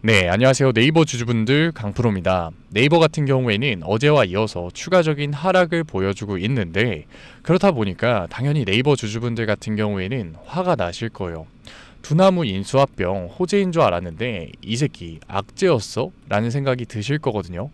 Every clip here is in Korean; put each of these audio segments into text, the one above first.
네, 안녕하세요. 네이버 주주분들 강프로입니다. 네이버 같은 경우에는 어제와 이어서 추가적인 하락을 보여주고 있는데 그렇다 보니까 당연히 네이버 주주분들 같은 경우에는 화가 나실 거예요. 두나무 인수합병 호재인 줄 알았는데 이 새끼 악재였어? 라는 생각이 드실 거거든요.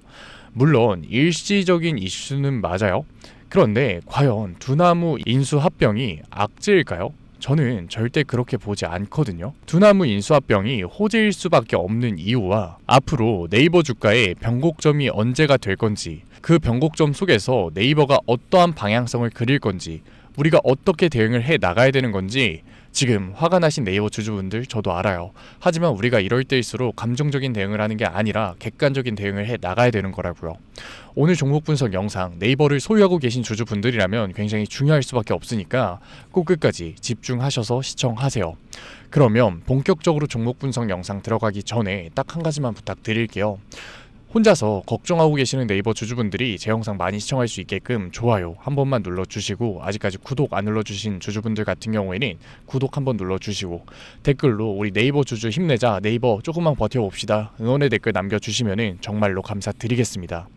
물론 일시적인 이슈는 맞아요. 그런데 과연 두나무 인수합병이 악재일까요? 저는 절대 그렇게 보지 않거든요. 두나무 인수합병이 호재일 수밖에 없는 이유와 앞으로 네이버 주가의 변곡점이 언제가 될 건지, 그 변곡점 속에서 네이버가 어떠한 방향성을 그릴 건지, 우리가 어떻게 대응을 해 나가야 되는 건지 지금 화가 나신 네이버 주주분들 저도 알아요. 하지만 우리가 이럴 때일수록 감정적인 대응을 하는 게 아니라 객관적인 대응을 해 나가야 되는 거라고요. 오늘 종목 분석 영상 네이버를 소유하고 계신 주주분들이라면 굉장히 중요할 수밖에 없으니까 꼭 끝까지 집중하셔서 시청하세요. 그러면 본격적으로 종목 분석 영상 들어가기 전에 딱 한 가지만 부탁드릴게요. 혼자서 걱정하고 계시는 네이버 주주분들이 제 영상 많이 시청할 수 있게끔 좋아요 한 번만 눌러주시고, 아직까지 구독 안 눌러주신 주주분들 같은 경우에는 구독 한번 눌러주시고, 댓글로 우리 네이버 주주 힘내자, 네이버 조금만 버텨봅시다, 응원의 댓글 남겨주시면 정말로 감사드리겠습니다.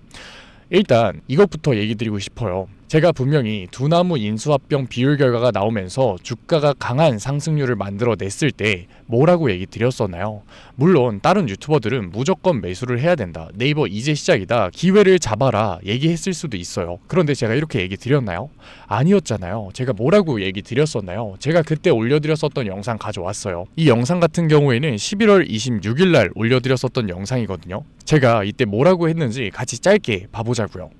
일단 이것부터 얘기 드리고 싶어요. 제가 분명히 두나무 인수합병 비율 결과가 나오면서 주가가 강한 상승률을 만들어냈을 때 뭐라고 얘기 드렸었나요? 물론 다른 유튜버들은 무조건 매수를 해야 된다, 네이버 이제 시작이다, 기회를 잡아라 얘기했을 수도 있어요. 그런데 제가 이렇게 얘기 드렸나요? 아니었잖아요. 제가 뭐라고 얘기 드렸었나요? 제가 그때 올려드렸었던 영상 가져왔어요. 이 영상 같은 경우에는 11월 26일날 올려드렸었던 영상이거든요. 제가 이때 뭐라고 했는지 같이 짧게 봐보자고요.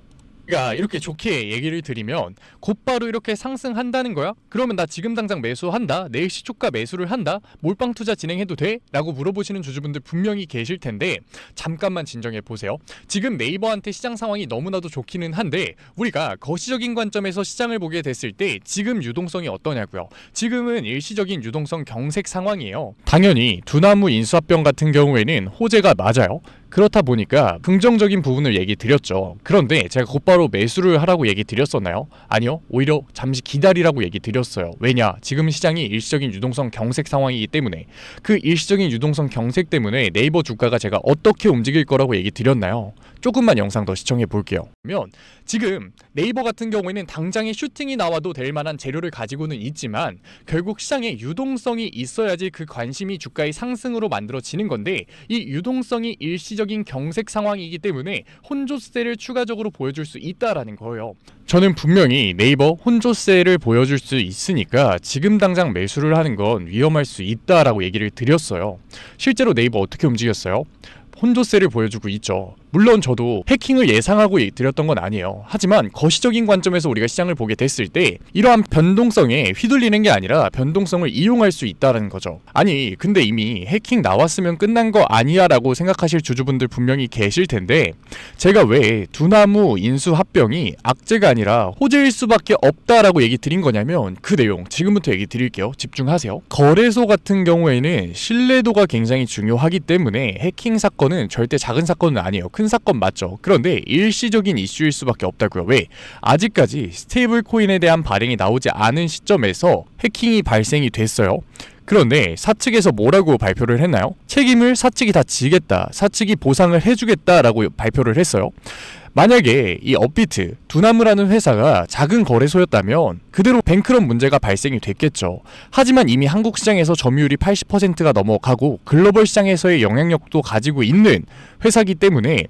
그러니까 이렇게 좋게 얘기를 드리면 곧바로 이렇게 상승한다는 거야? 그러면 나 지금 당장 매수한다? 내일 시초가 매수를 한다? 몰빵 투자 진행해도 돼? 라고 물어보시는 주주분들 분명히 계실 텐데 잠깐만 진정해 보세요. 지금 네이버한테 시장 상황이 너무나도 좋기는 한데 우리가 거시적인 관점에서 시장을 보게 됐을 때 지금 유동성이 어떠냐고요? 지금은 일시적인 유동성 경색 상황이에요. 당연히 두나무 인수합병 같은 경우에는 호재가 맞아요. 그렇다 보니까 긍정적인 부분을 얘기 드렸죠. 그런데 제가 곧바로 매수를 하라고 얘기 드렸었나요? 아니요. 오히려 잠시 기다리라고 얘기 드렸어요. 왜냐? 지금 시장이 일시적인 유동성 경색 상황이기 때문에. 그 일시적인 유동성 경색 때문에 네이버 주가가 제가 어떻게 움직일 거라고 얘기 드렸나요? 조금만 영상 더 시청해 볼게요. 그러면 지금 네이버 같은 경우에는 당장에 슈팅이 나와도 될 만한 재료를 가지고는 있지만 결국 시장에 유동성이 있어야지 그 관심이 주가의 상승으로 만들어지는 건데, 이 유동성이 일시적인 경색 상황이기 때문에 혼조세를 추가적으로 보여줄 수 있다라는 거예요. 저는 분명히 네이버 혼조세를 보여줄 수 있으니까 지금 당장 매수를 하는 건 위험할 수 있다라고 얘기를 드렸어요. 실제로 네이버 어떻게 움직였어요? 혼조세를 보여주고 있죠. 물론 저도 해킹을 예상하고 드렸던 건 아니에요. 하지만 거시적인 관점에서 우리가 시장을 보게 됐을 때 이러한 변동성에 휘둘리는 게 아니라 변동성을 이용할 수 있다는 거죠. 아니 근데 이미 해킹 나왔으면 끝난 거 아니야 라고 생각하실 주주분들 분명히 계실 텐데 제가 왜 두나무 인수합병이 악재가 아니라 호재일 수밖에 없다라고 얘기 드린 거냐면 그 내용 지금부터 얘기 드릴게요. 집중하세요. 거래소 같은 경우에는 신뢰도가 굉장히 중요하기 때문에 해킹 사건은 절대 작은 사건은 아니에요. 큰 사건 맞죠. 그런데 일시적인 이슈일 수밖에 없다고요. 왜? 아직까지 스테이블 코인에 대한 발행이 나오지 않은 시점에서 해킹이 발생이 됐어요. 그런데 사측에서 뭐라고 발표를 했나요? 책임을 사측이 다 지겠다, 사측이 보상을 해주겠다라고 발표를 했어요. 만약에 이 업비트, 두나무라는 회사가 작은 거래소였다면 그대로 뱅크런 문제가 발생이 됐겠죠. 하지만 이미 한국 시장에서 점유율이 80%가 넘어가고 글로벌 시장에서의 영향력도 가지고 있는 회사이기 때문에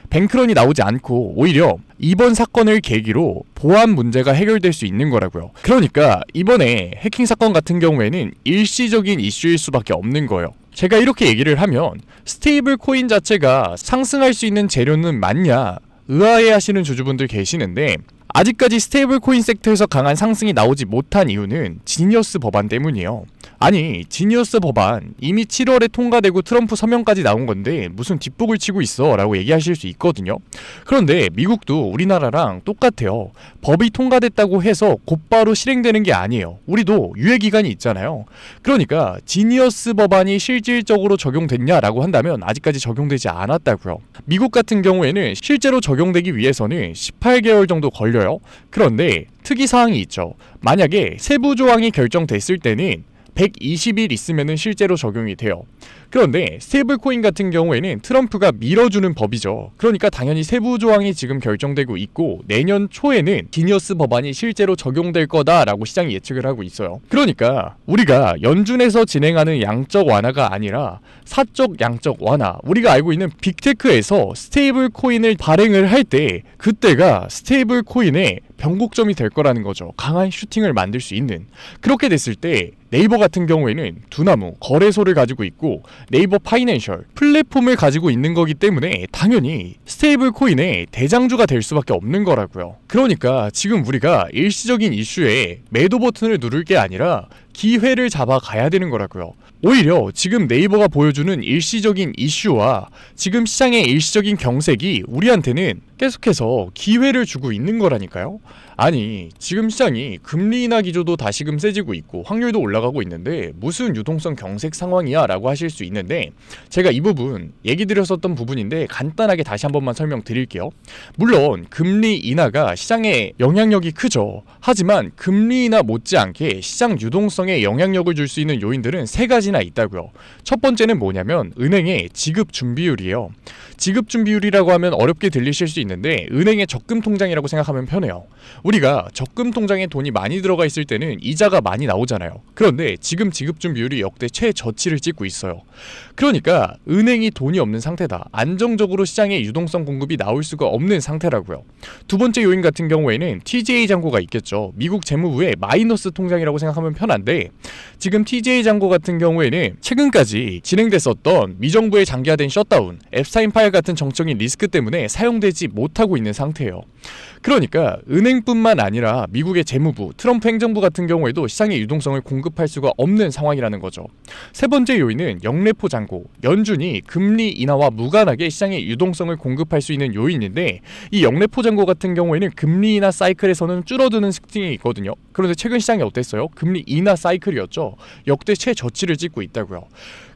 뱅크런이 나오지 않고 오히려 이번 사건을 계기로 보안 문제가 해결될 수 있는 거라고요. 그러니까 이번에 해킹 사건 같은 경우에는 일시적인 이슈일 수밖에 없는 거예요. 제가 이렇게 얘기를 하면 스테이블 코인 자체가 상승할 수 있는 재료는 맞냐 의아해 하시는 주주분들 계시는데 아직까지 스테이블 코인 섹터에서 강한 상승이 나오지 못한 이유는 지니어스 법안 때문이에요. 아니 지니어스 법안 이미 7월에 통과되고 트럼프 서명까지 나온 건데 무슨 뒷북을 치고 있어 라고 얘기하실 수 있거든요. 그런데 미국도 우리나라랑 똑같아요. 법이 통과됐다고 해서 곧바로 실행되는 게 아니에요. 우리도 유예기간이 있잖아요. 그러니까 지니어스 법안이 실질적으로 적용됐냐라고 한다면 아직까지 적용되지 않았다고요. 미국 같은 경우에는 실제로 적용되기 위해서는 18개월 정도 걸려요. 그런데 특이사항이 있죠. 만약에 세부 조항이 결정됐을 때는 120일 있으면 실제로 적용이 돼요. 그런데 스테이블 코인 같은 경우에는 트럼프가 밀어주는 법이죠. 그러니까 당연히 세부 조항이 지금 결정되고 있고 내년 초에는 지니어스 법안이 실제로 적용될 거다라고 시장이 예측을 하고 있어요. 그러니까 우리가 연준에서 진행하는 양적 완화가 아니라 사적 양적 완화, 우리가 알고 있는 빅테크에서 스테이블 코인을 발행을 할 때 그때가 스테이블 코인의 변곡점이 될 거라는 거죠. 강한 슈팅을 만들 수 있는. 그렇게 됐을 때 네이버 같은 경우에는 두나무, 거래소를 가지고 있고 네이버 파이낸셜, 플랫폼을 가지고 있는 거기 때문에 당연히 스테이블 코인의 대장주가 될 수밖에 없는 거라고요. 그러니까 지금 우리가 일시적인 이슈에 매도 버튼을 누를 게 아니라 기회를 잡아가야 되는 거라고요. 오히려 지금 네이버가 보여주는 일시적인 이슈와 지금 시장의 일시적인 경색이 우리한테는 계속해서 기회를 주고 있는 거라니까요. 아니, 지금 시장이 금리 인하 기조도 다시금 세지고 있고 확률도 올라가고 있는데 무슨 유동성 경색 상황이야 라고 하실 수 있는데, 제가 이 부분 얘기 드렸었던 부분인데 간단하게 다시 한 번만 설명드릴게요. 물론 금리 인하가 시장에 영향력이 크죠. 하지만 금리 인하 못지않게 시장 유동성에 영향력을 줄 수 있는 요인들은 세 가지나 있다고요. 첫 번째는 뭐냐면 은행의 지급 준비율이에요. 지급 준비율이라고 하면 어렵게 들리실 수 있는데 은행의 적금 통장이라고 생각하면 편해요. 우리가 적금 통장에 돈이 많이 들어가 있을 때는 이자가 많이 나오잖아요. 그런데 지금 지급 준비율이 역대 최저치를 찍고 있어요. 그러니까 은행이 돈이 없는 상태다. 안정적으로 시장에 유동성 공급이 나올 수가 없는 상태라고요. 두 번째 요인 같은 경우에는 TGA 잔고가 있겠죠. 미국 재무부의 마이너스 통장이라고 생각하면 편한데, 지금 TGA 잔고 같은 경우에는 최근까지 진행됐었던 미정부의 장기화된 셧다운, 앱스타인 파일 같은 정적인 리스크 때문에 사용되지 못하고 있는 상태예요. 그러니까 은행뿐만 아니라 미국의 재무부, 트럼프 행정부 같은 경우에도 시장의 유동성을 공급할 수가 없는 상황이라는 거죠. 세 번째 요인은 영래포 잔고, 연준이 금리 인하와 무관하게 시장의 유동성을 공급할 수 있는 요인인데, 이 영래포 잔고 같은 경우에는 금리 인하 사이클에서는 줄어드는 특징이 있거든요. 그런데 최근 시장이 어땠어요? 금리 인하 사이클이었죠. 역대 최저치를 찍고 있다고요.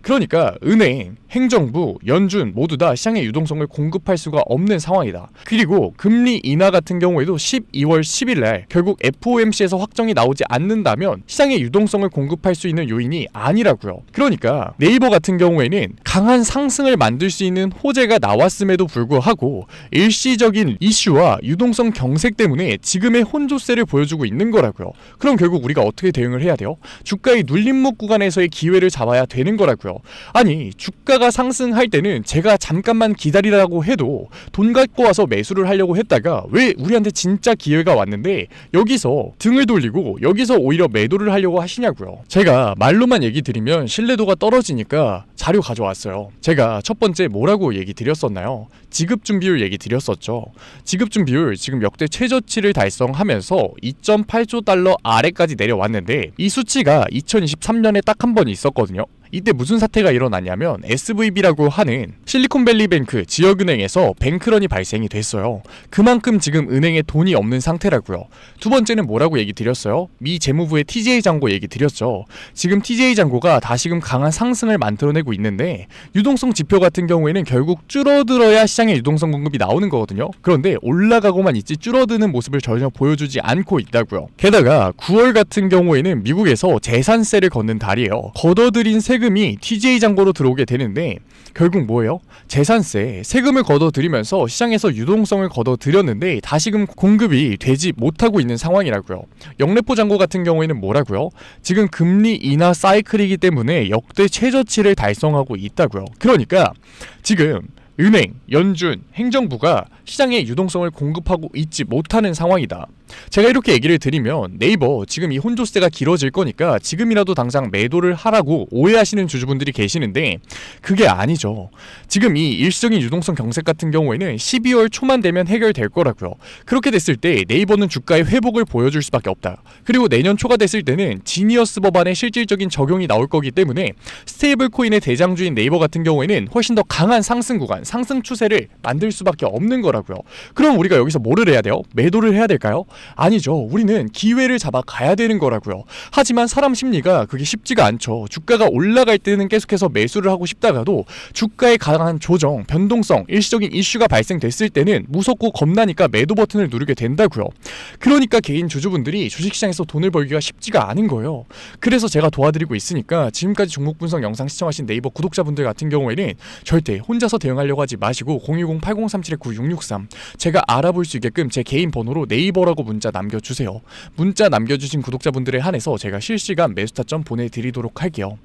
그러니까 은행, 행정부, 연준 모두 다 시장의 유동성을 공급할 수가 없는 상황이다. 그리고 금리 인하 같은 경우에도 12월 10일날 결국 FOMC에서 확정이 나오지 않는다면 시장의 유동성을 공급할 수 있는 요인이 아니라고요. 그러니까 네이버 같은 경우에는 강한 상승을 만들 수 있는 호재가 나왔음에도 불구하고 일시적인 이슈와 유동성 경색 때문에 지금의 혼조세를 보여주고 있는 거라고요. 그럼 결국 우리가 어떻게 대응을 해야 돼요? 주가의 눌림목 구간에서의 기회를 잡아야 되는 거라고요. 아니, 주가가 상승할 때는 제가 잠깐만 기다리라고 해도 돈 갖고 와서 매수를 하려고 했다가 왜 우리한테 진짜 기회가 왔는데 여기서 등을 돌리고 여기서 오히려 매도를 하려고 하시냐고요. 제가 말로만 얘기 드리면 신뢰도가 떨어지니까 자료 가져왔어요. 제가 첫 번째 뭐라고 얘기 드렸었나요? 지급준비율 얘기 드렸었죠. 지급준비율 지금 역대 최저치를 달성하면서 2.8조 달러 아래까지 내려왔는데 이 수치가 2023년에 딱 한 번 있었거든요. 이때 무슨 사태가 일어났냐면 SVB라고 하는 실리콘밸리뱅크 지역은행에서 뱅크런이 발생이 됐어요. 그만큼 지금 은행에 돈이 없는 상태라고요. 두 번째는 뭐라고 얘기 드렸어요? 미 재무부의 TGA 잔고 얘기 드렸죠. 지금 TGA 잔고가 다시금 강한 상승을 만들어내고 있는데 유동성 지표 같은 경우에는 결국 줄어들어야 시장에 유동성 공급이 나오는 거거든요. 그런데 올라가고만 있지 줄어드는 모습을 전혀 보여주지 않고 있다고요. 게다가 9월 같은 경우에는 미국에서 재산세를 걷는 달이에요. 걷어들인 세금이 TGA 잔고로 들어오게 되는데 결국 뭐예요? 재산세, 세금을 걷어들이면서 시장에서 유동성을 걷어들였는데 다시금 공급이 되지 못하고 있는 상황이라고요. 영래포 잔고 같은 경우에는 뭐라고요? 지금 금리 인하 사이클이기 때문에 역대 최저치를 달성하고 있다고요. 그러니까 지금 은행, 연준, 행정부가 시장에 유동성을 공급하고 있지 못하는 상황이다. 제가 이렇게 얘기를 드리면 네이버 지금 이 혼조세가 길어질 거니까 지금이라도 당장 매도를 하라고 오해하시는 주주분들이 계시는데 그게 아니죠. 지금 이 일시적인 유동성 경색 같은 경우에는 12월 초만 되면 해결될 거라고요. 그렇게 됐을 때 네이버는 주가의 회복을 보여줄 수밖에 없다. 그리고 내년 초가 됐을 때는 지니어스 법안의 실질적인 적용이 나올 거기 때문에 스테이블 코인의 대장주인 네이버 같은 경우에는 훨씬 더 강한 상승 구간, 상승 추세를 만들 수밖에 없는 거라고요. 그럼 우리가 여기서 뭐를 해야 돼요? 매도를 해야 될까요? 아니죠. 우리는 기회를 잡아 가야 되는 거라고요. 하지만 사람 심리가 그게 쉽지가 않죠. 주가가 올라갈 때는 계속해서 매수를 하고 싶다가도 주가의 강한 조정, 변동성, 일시적인 이슈가 발생됐을 때는 무섭고 겁나니까 매도 버튼을 누르게 된다고요. 그러니까 개인 주주분들이 주식시장에서 돈을 벌기가 쉽지가 않은 거예요. 그래서 제가 도와드리고 있으니까 지금까지 종목 분석 영상 시청하신 네이버 구독자분들 같은 경우에는 절대 혼자서 대응하려고 하지 마시고 010-8037-9663 제가 알아볼 수 있게끔 제 개인 번호로 네이버라고 문자 남겨주세요. 문자 남겨주신 구독자분들에 한해서 제가 실시간 매수타점 보내드리도록 할게요.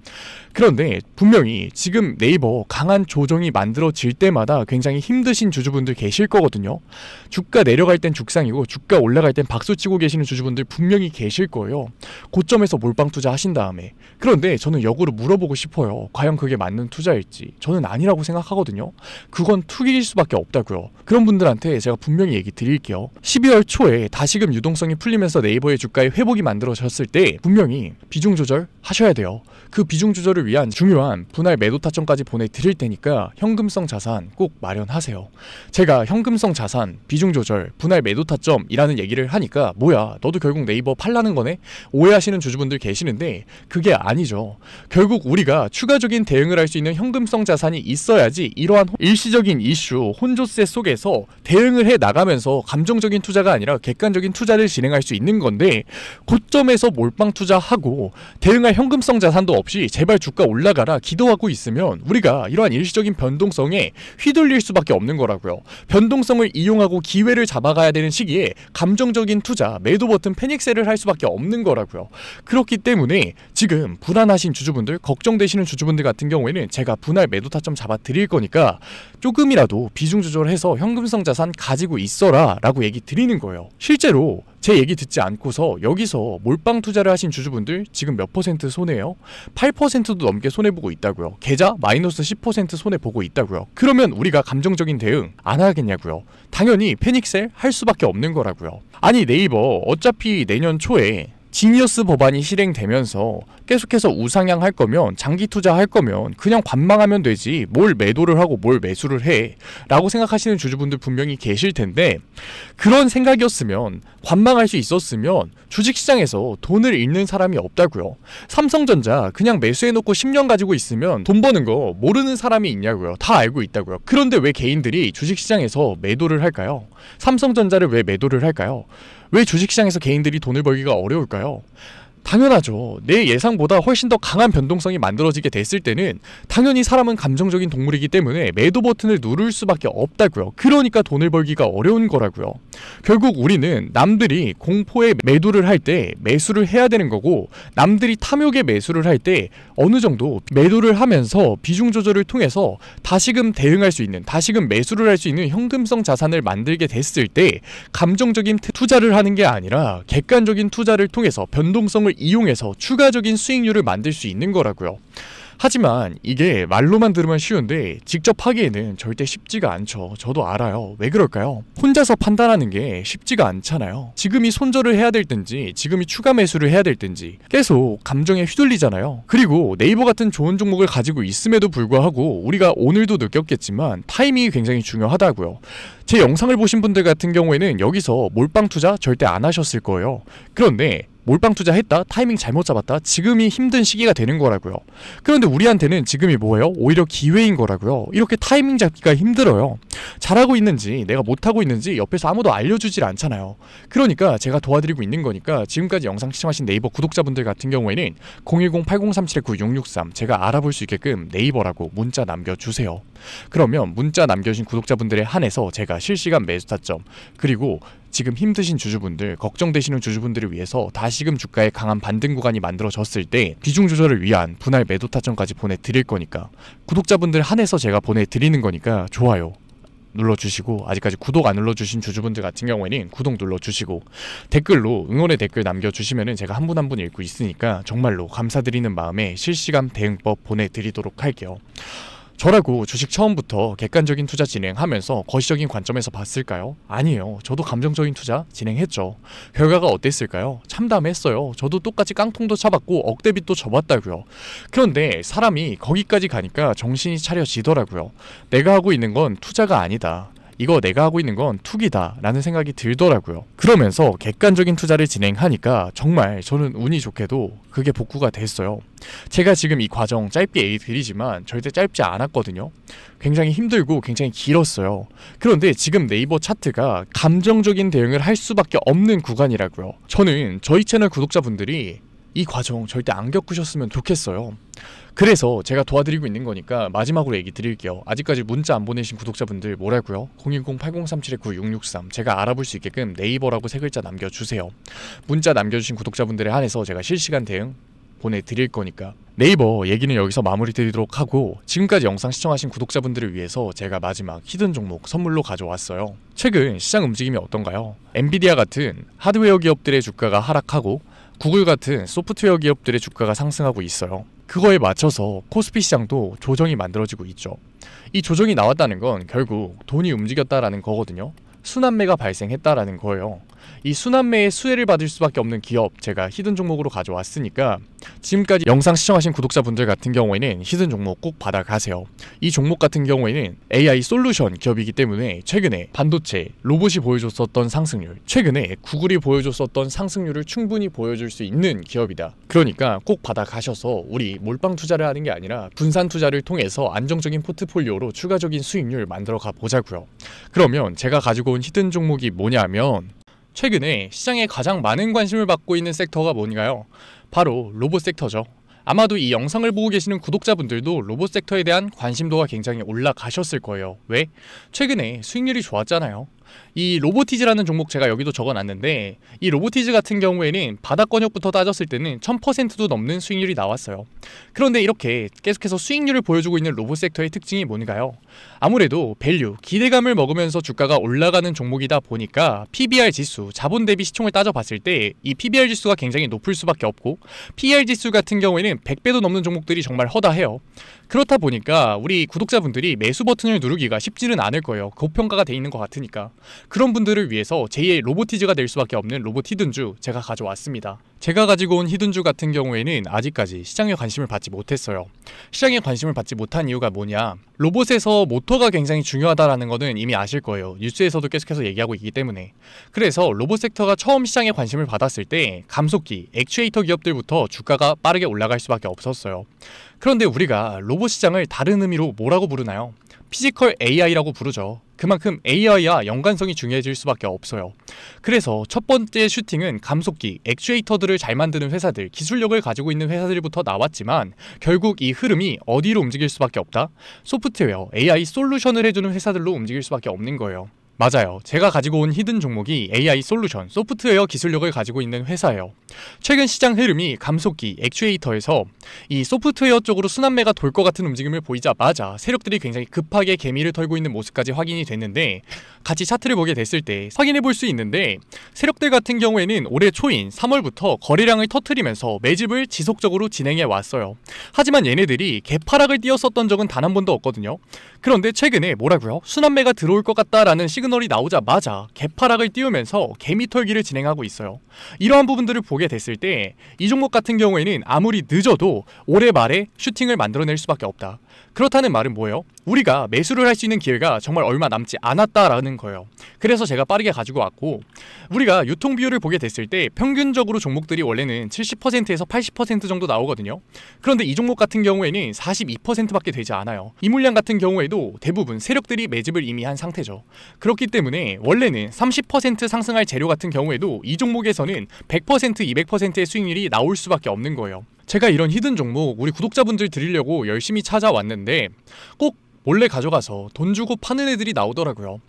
그런데 분명히 지금 네이버 강한 조정이 만들어질 때마다 굉장히 힘드신 주주분들 계실 거거든요. 주가 내려갈 땐 죽상이고 주가 올라갈 땐 박수치고 계시는 주주분들 분명히 계실 거예요. 고점에서 몰빵 투자 하신 다음에. 그런데 저는 역으로 물어보고 싶어요. 과연 그게 맞는 투자일지. 저는 아니라고 생각하거든요. 그건 투기일 수밖에 없다고요. 그런 분들한테 제가 분명히 얘기 드릴게요. 12월 초에 다시금 유동성이 풀리면서 네이버의 주가의 회복이 만들어졌을 때 분명히 비중 조절 하셔야 돼요. 그 비중 조절을 위한 중요한 분할 매도 타점까지 보내드릴 테니까 현금성 자산 꼭 마련하세요. 제가 현금성 자산, 비중 조절, 분할 매도 타점이라는 얘기를 하니까 뭐야 너도 결국 네이버 팔라는 거네? 오해하시는 주주분들 계시는데 그게 아니죠. 결국 우리가 추가적인 대응을 할 수 있는 현금성 자산이 있어야지 이러한 일시적인 이슈, 혼조세 속에서 대응을 해 나가면서 감정적인 투자가 아니라 객관적인 투자를 진행할 수 있는 건데 고점에서 몰빵 투자하고 대응할 현금성 자산도 없이 제발 주가 올라가라 기도하고 있으면 우리가 이러한 일시적인 변동성에 휘둘릴 수밖에 없는 거라고요. 변동성을 이용하고 기회를 잡아가야 되는 시기에 감정적인 투자, 매도 버튼 패닉셀을 할 수밖에 없는 거라고요. 그렇기 때문에 지금 불안하신 주주분들, 걱정되시는 주주분들 같은 경우에는 제가 분할 매도 타점 잡아 드릴 거니까 조금이라도 비중 조절해서 현금성 자산 가지고 있어라 라고 얘기 드리는 거예요. 실제로 제 얘기 듣지 않고서 여기서 몰빵 투자를 하신 주주분들 지금 몇 퍼센트 손해요? 8%도 넘게 손해보고 있다고요. 계좌 마이너스 10% 손해보고 있다고요. 그러면 우리가 감정적인 대응 안 하겠냐고요. 당연히 패닉셀 할 수밖에 없는 거라고요. 아니 네이버 어차피 내년 초에 지니어스 법안이 실행되면서 계속해서 우상향 할 거면 장기 투자할 거면 그냥 관망하면 되지 뭘 매도를 하고 뭘 매수를 해 라고 생각하시는 주주분들 분명히 계실 텐데 그런 생각이었으면 관망할 수 있었으면 주식시장에서 돈을 잃는 사람이 없다고요. 삼성전자 그냥 매수해놓고 10년 가지고 있으면 돈 버는 거 모르는 사람이 있냐고요. 다 알고 있다고요. 그런데 왜 개인들이 주식시장에서 매도를 할까요? 삼성전자를 왜 매도를 할까요? 왜 주식시장에서 개인들이 돈을 벌기가 어려울까요? 당연하죠. 내 예상보다 훨씬 더 강한 변동성이 만들어지게 됐을 때는 당연히 사람은 감정적인 동물이기 때문에 매도 버튼을 누를 수밖에 없다고요. 그러니까 돈을 벌기가 어려운 거라고요. 결국 우리는 남들이 공포에 매도를 할 때 매수를 해야 되는 거고 남들이 탐욕에 매수를 할 때 어느 정도 매도를 하면서 비중 조절을 통해서 다시금 대응할 수 있는, 다시금 매수를 할 수 있는 현금성 자산을 만들게 됐을 때 감정적인 투자를 하는 게 아니라 객관적인 투자를 통해서 변동성을 이용해서 추가적인 수익률을 만들 수 있는 거라고요. 하지만 이게 말로만 들으면 쉬운데 직접 하기에는 절대 쉽지가 않죠. 저도 알아요. 왜 그럴까요? 혼자서 판단하는 게 쉽지가 않잖아요. 지금이 손절을 해야 될 땐지 지금이 추가 매수를 해야 될 땐지 계속 감정에 휘둘리잖아요. 그리고 네이버 같은 좋은 종목을 가지고 있음에도 불구하고 우리가 오늘도 느꼈겠지만 타이밍이 굉장히 중요하다고요. 제 영상을 보신 분들 같은 경우에는 여기서 몰빵 투자 절대 안 하셨을 거예요. 그런데 몰빵 투자했다? 타이밍 잘못 잡았다? 지금이 힘든 시기가 되는 거라고요. 그런데 우리한테는 지금이 뭐예요? 오히려 기회인 거라고요. 이렇게 타이밍 잡기가 힘들어요. 잘하고 있는지 내가 못하고 있는지 옆에서 아무도 알려주질 않잖아요. 그러니까 제가 도와드리고 있는 거니까 지금까지 영상 시청하신 네이버 구독자분들 같은 경우에는 010-8037-9663 제가 알아볼 수 있게끔 네이버라고 문자 남겨주세요. 그러면 문자 남겨주신 구독자분들에 한해서 제가 실시간 매수 타점 그리고 지금 힘드신 주주분들, 걱정되시는 주주분들을 위해서 다시금 주가의 강한 반등 구간이 만들어졌을 때 비중 조절을 위한 분할 매도 타점까지 보내드릴 거니까 구독자분들 한해서 제가 보내드리는 거니까 좋아요 눌러주시고 아직까지 구독 안 눌러주신 주주분들 같은 경우에는 구독 눌러주시고 댓글로 응원의 댓글 남겨주시면은 제가 한 분 한 분 읽고 있으니까 정말로 감사드리는 마음에 실시간 대응법 보내드리도록 할게요. 저라고 주식 처음부터 객관적인 투자 진행하면서 거시적인 관점에서 봤을까요? 아니에요. 저도 감정적인 투자 진행했죠. 결과가 어땠을까요? 참담했어요. 저도 똑같이 깡통도 차봤고 억대빚도 져봤다고요. 그런데 사람이 거기까지 가니까 정신이 차려지더라고요. 내가 하고 있는 건 투자가 아니다. 이거 내가 하고 있는 건 투기다 라는 생각이 들더라고요. 그러면서 객관적인 투자를 진행하니까 정말 저는 운이 좋게도 그게 복구가 됐어요. 제가 지금 이 과정 짧게 얘기 드리지만 절대 짧지 않았거든요. 굉장히 힘들고 굉장히 길었어요. 그런데 지금 네이버 차트가 감정적인 대응을 할 수밖에 없는 구간이라고요. 저는 저희 채널 구독자분들이 이 과정 절대 안 겪으셨으면 좋겠어요. 그래서 제가 도와드리고 있는 거니까 마지막으로 얘기 드릴게요. 아직까지 문자 안 보내신 구독자분들 뭐라고요? 010-8037-9663 제가 알아볼 수 있게끔 네이버라고 3글자 남겨주세요. 문자 남겨주신 구독자분들에 한해서 제가 실시간 대응 보내드릴 거니까. 네이버 얘기는 여기서 마무리 드리도록 하고, 지금까지 영상 시청하신 구독자분들을 위해서 제가 마지막 히든 종목 선물로 가져왔어요. 최근 시장 움직임이 어떤가요? 엔비디아 같은 하드웨어 기업들의 주가가 하락하고 구글 같은 소프트웨어 기업들의 주가가 상승하고 있어요. 그거에 맞춰서 코스피 시장도 조정이 만들어지고 있죠. 이 조정이 나왔다는 건 결국 돈이 움직였다라는 거거든요. 순환매가 발생했다라는 거예요. 이 순환매의 수혜를 받을 수밖에 없는 기업 제가 히든 종목으로 가져왔으니까 지금까지 영상 시청하신 구독자분들 같은 경우에는 히든 종목 꼭 받아가세요. 이 종목 같은 경우에는 AI 솔루션 기업이기 때문에 최근에 반도체, 로봇이 보여줬었던 상승률, 최근에 구글이 보여줬었던 상승률을 충분히 보여줄 수 있는 기업이다. 그러니까 꼭 받아가셔서 우리 몰빵 투자를 하는 게 아니라 분산 투자를 통해서 안정적인 포트폴리오로 추가적인 수익률 만들어 가 보자고요. 그러면 제가 가지고 온 히든 종목이 뭐냐면, 최근에 시장에 가장 많은 관심을 받고 있는 섹터가 뭔가요? 바로 로봇 섹터죠. 아마도 이 영상을 보고 계시는 구독자분들도 로봇 섹터에 대한 관심도가 굉장히 올라가셨을 거예요. 왜? 최근에 수익률이 좋았잖아요. 이 로보티즈라는 종목 제가 여기도 적어놨는데, 이 로보티즈 같은 경우에는 바닥권역부터 따졌을 때는 1000%도 넘는 수익률이 나왔어요. 그런데 이렇게 계속해서 수익률을 보여주고 있는 로봇 섹터의 특징이 뭔가요? 아무래도 밸류, 기대감을 먹으면서 주가가 올라가는 종목이다 보니까 PBR 지수, 자본 대비 시총을 따져봤을 때 이 PBR 지수가 굉장히 높을 수밖에 없고, PER 지수 같은 경우에는 100배도 넘는 종목들이 정말 허다해요. 그렇다 보니까 우리 구독자분들이 매수 버튼을 누르기가 쉽지는 않을 거예요. 고평가가 돼 있는 것 같으니까. 그런 분들을 위해서 제2의 로보티즈가 될 수밖에 없는 로봇 히든주 제가 가져왔습니다. 제가 가지고 온 히든주 같은 경우에는 아직까지 시장에 관심을 받지 못했어요. 시장에 관심을 받지 못한 이유가 뭐냐? 로봇에서 모터가 굉장히 중요하다라는 거는 이미 아실 거예요. 뉴스에서도 계속해서 얘기하고 있기 때문에. 그래서 로봇 섹터가 처음 시장에 관심을 받았을 때 감속기, 액추에이터 기업들부터 주가가 빠르게 올라갈 수밖에 없었어요. 그런데 우리가 로봇 시장을 다른 의미로 뭐라고 부르나요? 피지컬 AI라고 부르죠. 그만큼 AI와 연관성이 중요해질 수밖에 없어요. 그래서 첫 번째 슈팅은 감속기, 액추에이터들을 잘 만드는 회사들, 기술력을 가지고 있는 회사들부터 나왔지만 결국 이 흐름이 어디로 움직일 수밖에 없다? 소프트웨어, AI 솔루션을 해주는 회사들로 움직일 수밖에 없는 거예요. 맞아요. 제가 가지고 온 히든 종목이 AI 솔루션, 소프트웨어 기술력을 가지고 있는 회사예요. 최근 시장 흐름이 감속기, 액추에이터에서 이 소프트웨어 쪽으로 순환매가 돌 것 같은 움직임을 보이자마자 세력들이 굉장히 급하게 개미를 털고 있는 모습까지 확인이 됐는데, 같이 차트를 보게 됐을 때 확인해 볼 수 있는데, 세력들 같은 경우에는 올해 초인 3월부터 거래량을 터트리면서 매집을 지속적으로 진행해 왔어요. 하지만 얘네들이 개파락을 띄었었던 적은 단 한 번도 없거든요. 그런데 최근에 뭐라고요? 순환매가 들어올 것 같다라는 시그널이 나오자마자 개파락을 띄우면서 개미 털기를 진행하고 있어요. 이러한 부분들을 보게 됐을 때 이 종목 같은 경우에는 아무리 늦어도 올해 말에 슈팅을 만들어낼 수밖에 없다. 그렇다는 말은 뭐예요? 우리가 매수를 할 수 있는 기회가 정말 얼마 남지 않았다라는 거예요. 그래서 제가 빠르게 가지고 왔고, 우리가 유통 비율을 보게 됐을 때 평균적으로 종목들이 원래는 70%에서 80% 정도 나오거든요. 그런데 이 종목 같은 경우에는 42%밖에 되지 않아요. 이 물량 같은 경우에도 대부분 세력들이 매집을 이미 한 상태죠. 그렇기 때문에 원래는 30% 상승할 재료 같은 경우에도 이 종목에서는 100%, 200%의 수익률이 나올 수밖에 없는 거예요. 제가 이런 히든 종목 우리 구독자분들 드리려고 열심히 찾아왔는데 꼭 몰래 가져가서 돈 주고 파는 애들이 나오더라고요.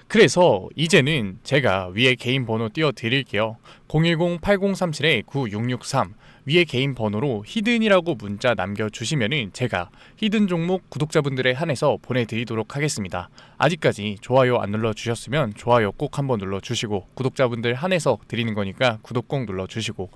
그래서 이제는 제가 위에 개인 번호 띄워 드릴게요. 010-8037-9663 위에 개인 번호로 히든이라고 문자 남겨주시면은 제가 히든 종목 구독자분들에 한해서 보내드리도록 하겠습니다. 아직까지 좋아요 안 눌러주셨으면 좋아요 꼭 한번 눌러주시고, 구독자분들 한해서 드리는 거니까 구독 꼭 눌러주시고,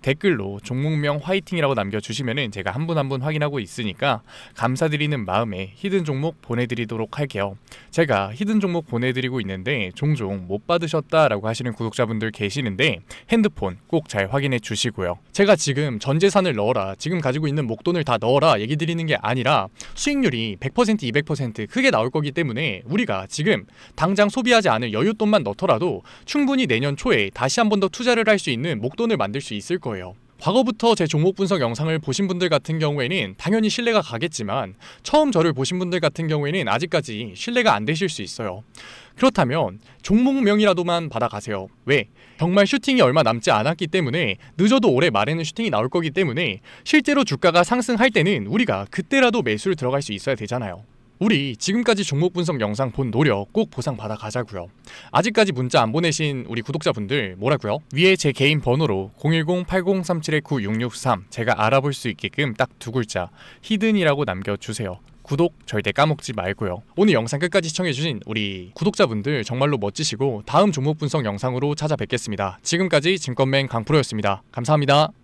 댓글로 종목명 화이팅이라고 남겨주시면은 제가 한 분 한 분 확인하고 있으니까 감사드리는 마음에 히든 종목 보내드리도록 할게요. 제가 히든 종목 보내드리고 있는데 종종 못 받으셨다라고 하시는 구독자분들 계시는데 핸드폰 꼭 잘 확인해 주시고요. 제가 지금 지금 전 재산을 넣어라, 지금 가지고 있는 목돈을 다 넣어라 얘기 드리는 게 아니라 수익률이 100%, 200% 크게 나올 거기 때문에 우리가 지금 당장 소비하지 않을 여윳돈만 넣더라도 충분히 내년 초에 다시 한 번 더 투자를 할 수 있는 목돈을 만들 수 있을 거예요. 과거부터 제 종목 분석 영상을 보신 분들 같은 경우에는 당연히 신뢰가 가겠지만 처음 저를 보신 분들 같은 경우에는 아직까지 신뢰가 안 되실 수 있어요. 그렇다면 종목명이라도만 받아가세요. 왜? 정말 슈팅이 얼마 남지 않았기 때문에 늦어도 올해 말에는 슈팅이 나올 거기 때문에 실제로 주가가 상승할 때는 우리가 그때라도 매수를 들어갈 수 있어야 되잖아요. 우리 지금까지 종목 분석 영상 본 노력 꼭 보상 받아 가자고요. 아직까지 문자 안 보내신 우리 구독자분들 뭐라고요? 위에 제 개인 번호로 010-8037-9663 제가 알아볼 수 있게끔 딱 두 글자 히든이라고 남겨주세요. 구독 절대 까먹지 말고요. 오늘 영상 끝까지 시청해주신 우리 구독자분들 정말로 멋지시고 다음 종목 분석 영상으로 찾아뵙겠습니다. 지금까지 증권맨 강프로였습니다. 감사합니다.